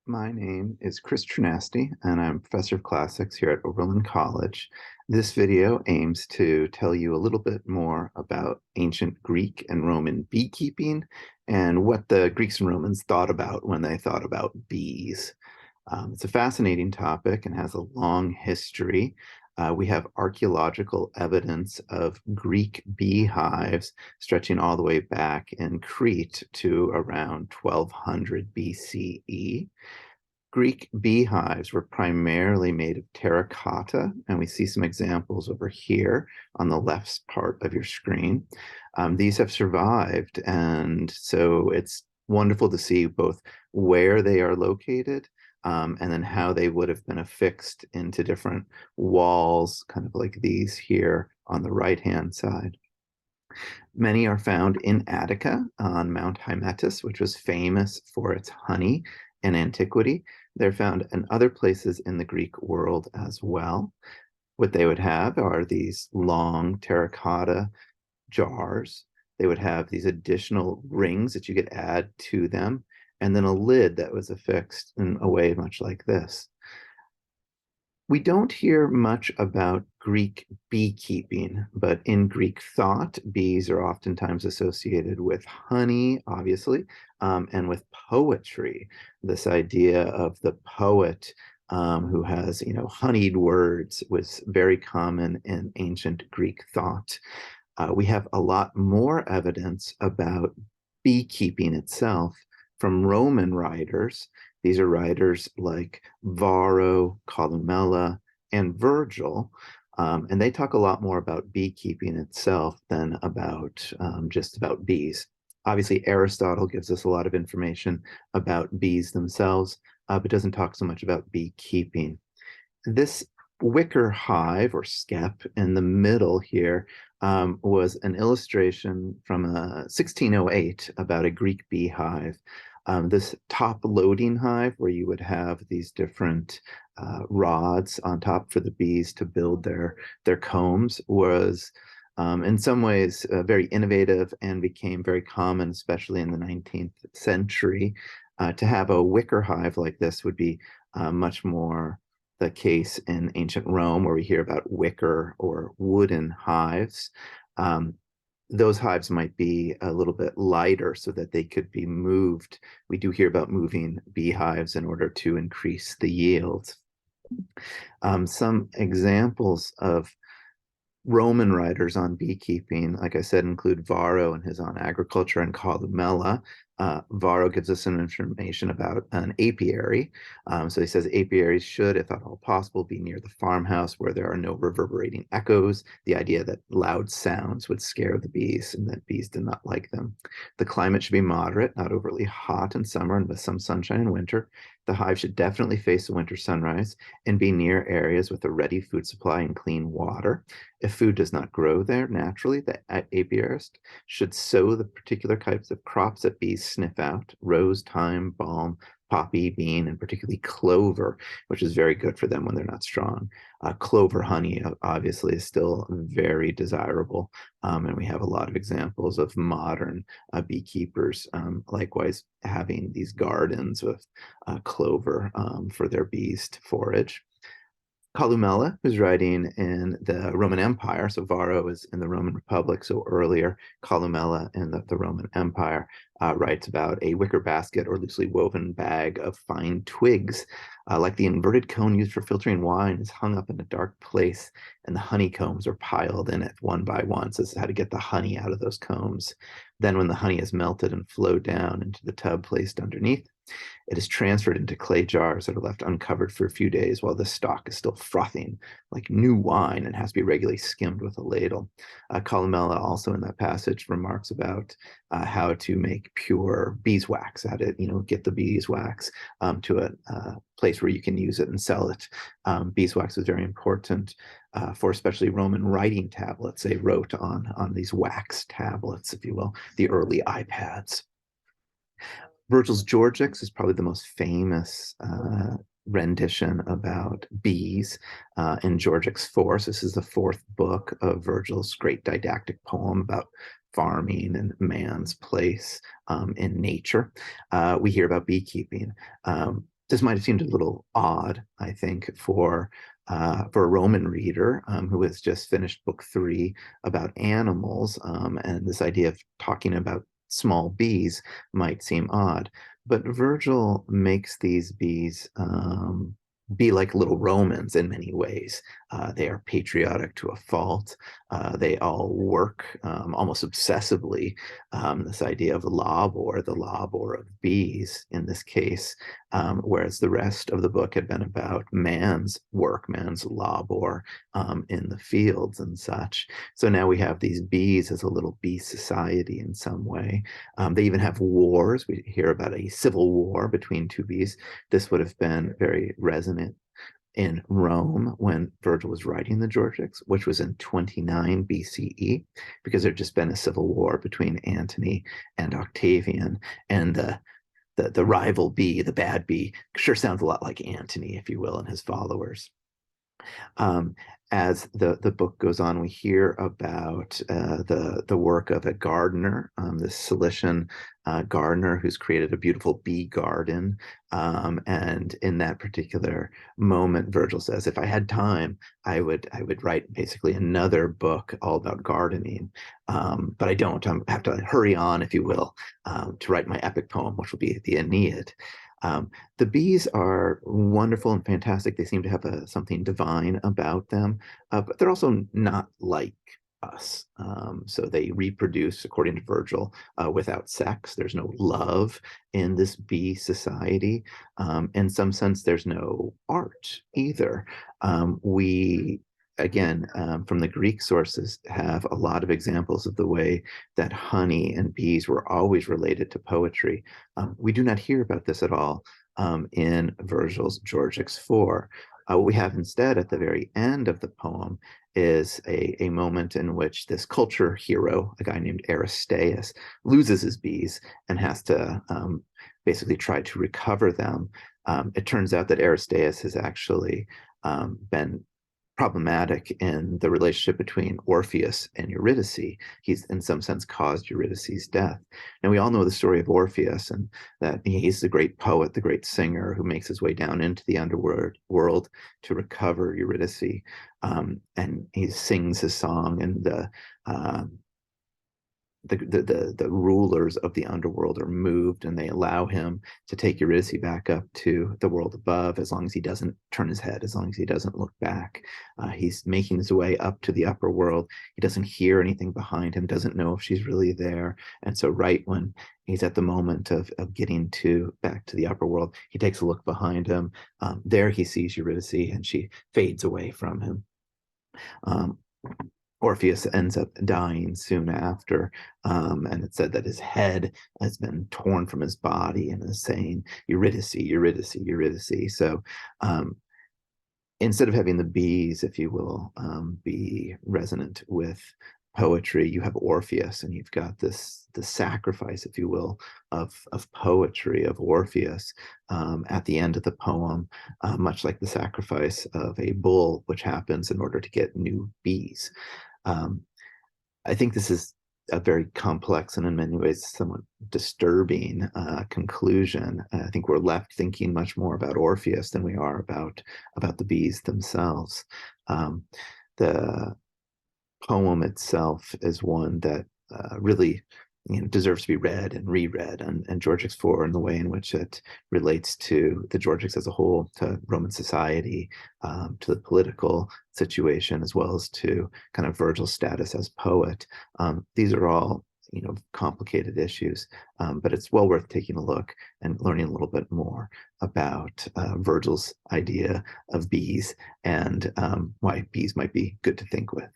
My name is Chris Trinasti, and I'm professor of classics here at Oberlin College. This video aims to tell you a little bit more about ancient Greek and Roman beekeeping and what the Greeks and Romans thought about when they thought about bees. It's a fascinating topic and has a long history. We have archaeological evidence of Greek beehives stretching all the way back in Crete to around 1200 BCE. Greek beehives were primarily made of terracotta, and we see some examples over here on the left part of your screen. These have survived, and so it's wonderful to see both where they are located and then how they would have been affixed into different walls, kind of like these here on the right-hand side. Many are found in Attica on Mount Hymettus, which was famous for its honey in antiquity. They're found in other places in the Greek world as well. What they would have are these long terracotta jars. They would have these additional rings that you could add to them, and then a lid that was affixed in a way much like this. We don't hear much about Greek beekeeping, but in Greek thought, bees are oftentimes associated with honey, obviously, and with poetry. This idea of the poet who has, honeyed words was very common in ancient Greek thought. We have a lot more evidence about beekeeping itself from Roman writers. These are writers like Varro, Columella, and Vergil, and they talk a lot more about beekeeping itself than about just about bees. Obviously, Aristotle gives us a lot of information about bees themselves, but doesn't talk so much about beekeeping. This wicker hive or skep in the middle here was an illustration from 1608 about a Greek beehive. This top loading hive, where you would have these different rods on top for the bees to build their combs, was in some ways very innovative and became very common, especially in the 19th century. To have a wicker hive like this would be much more the case in ancient Rome, where we hear about wicker or wooden hives. Those hives might be a little bit lighter so that they could be moved. We do hear about moving beehives in order to increase the yields. Some examples of Roman writers on beekeeping, like I said, include Varro and his On Agriculture and Columella. Varro gives us some information about an apiary. So he says apiaries should, if at all possible, be near the farmhouse where there are no reverberating echoes. The idea that loud sounds would scare the bees and that bees did not like them. The climate should be moderate, not overly hot in summer and with some sunshine in winter. The hive should definitely face the winter sunrise and be near areas with a ready food supply and clean water. If food does not grow there naturally, the apiarist should sow the particular types of crops that bees sniff out: rose, thyme, balm, poppy, bean, and particularly clover, which is very good for them when they're not strong. Clover honey, obviously, is still very desirable, and we have a lot of examples of modern beekeepers likewise having these gardens with clover for their bees to forage. Columella, who's writing in the Roman Empire, so Varro is in the Roman Republic, so earlier Columella in the Roman Empire, writes about a wicker basket or loosely woven bag of fine twigs, like the inverted cone used for filtering wine, is hung up in a dark place, and the honeycombs are piled in it one by one. So this is how to get the honey out of those combs. Then when the honey is melted and flowed down into the tub placed underneath, it is transferred into clay jars that are left uncovered for a few days while the stock is still frothing like new wine and has to be regularly skimmed with a ladle. Columella also in that passage remarks about how to make pure beeswax, how to get the beeswax to a place where you can use it and sell it. Beeswax is very important for especially Roman writing tablets. They wrote on these wax tablets, if you will, the early iPads. Vergil's Georgics is probably the most famous rendition about bees in Georgics 4. So this is the fourth book of Vergil's great didactic poem about farming and man's place in nature. We hear about beekeeping. this might have seemed a little odd, I think, for a Roman reader who has just finished book 3 about animals, and this idea of talking about small bees might seem odd. But Virgil makes these bees be like little Romans in many ways. They are patriotic to a fault. They all work almost obsessively. This idea of the labor of bees in this case, whereas the rest of the book had been about man's work, man's labor in the fields and such. So now we have these bees as a little bee society in some way. They even have wars. We hear about a civil war between two bees. This would have been very resonant in Rome when Virgil was writing the Georgics, which was in 29 BCE, because there'd just been a civil war between Antony and Octavian, and the rival bee, the bad bee, sure sounds a lot like Antony, if you will, and his followers. Um, as the book goes on, we hear about the work of a gardener, this Cilician gardener who's created a beautiful bee garden. And in that particular moment, Virgil says, "If I had time, I would write basically another book all about gardening, but I don't. I have to hurry on, if you will, to write my epic poem, which will be the Aeneid." The bees are wonderful and fantastic. They seem to have something divine about them, but they're also not like us. So they reproduce, according to Virgil, without sex. There's no love in this bee society. In some sense, there's no art either. We again, from the Greek sources, have a lot of examples of the way that honey and bees were always related to poetry. We do not hear about this at all in Virgil's Georgics 4. What we have instead at the very end of the poem is a moment in which this culture hero, a guy named Aristeus, loses his bees and has to basically try to recover them. It turns out that Aristeus has actually been problematic in the relationship between Orpheus and Eurydice. He's in some sense caused Eurydice's death. And we all know the story of Orpheus, and that he's the great poet, the great singer who makes his way down into the underworld to recover Eurydice. And he sings his song, and the rulers of the underworld are moved, and they allow him to take Eurydice back up to the world above, as long as he doesn't turn his head, as long as he doesn't look back. He's making his way up to the upper world. He doesn't hear anything behind him, doesn't know if she's really there. And so right when he's at the moment of getting back to the upper world, he takes a look behind him. There he sees Eurydice, and she fades away from him. Orpheus ends up dying soon after, and it's said that his head has been torn from his body and is saying, "Eurydice, Eurydice, Eurydice." So instead of having the bees, if you will, be resonant with poetry, you have Orpheus, and you've got the sacrifice, if you will, of poetry, of Orpheus at the end of the poem, much like the sacrifice of a bull, which happens in order to get new bees. I think this is a very complex and in many ways somewhat disturbing conclusion. I think we're left thinking much more about Orpheus than we are about the bees themselves. The poem itself is one that really deserves to be read and reread, and Georgics 4 in the way in which it relates to the Georgics as a whole, to Roman society, to the political situation, as well as to kind of Virgil's status as poet. These are all complicated issues, but it's well worth taking a look and learning a little bit more about Virgil's idea of bees and why bees might be good to think with.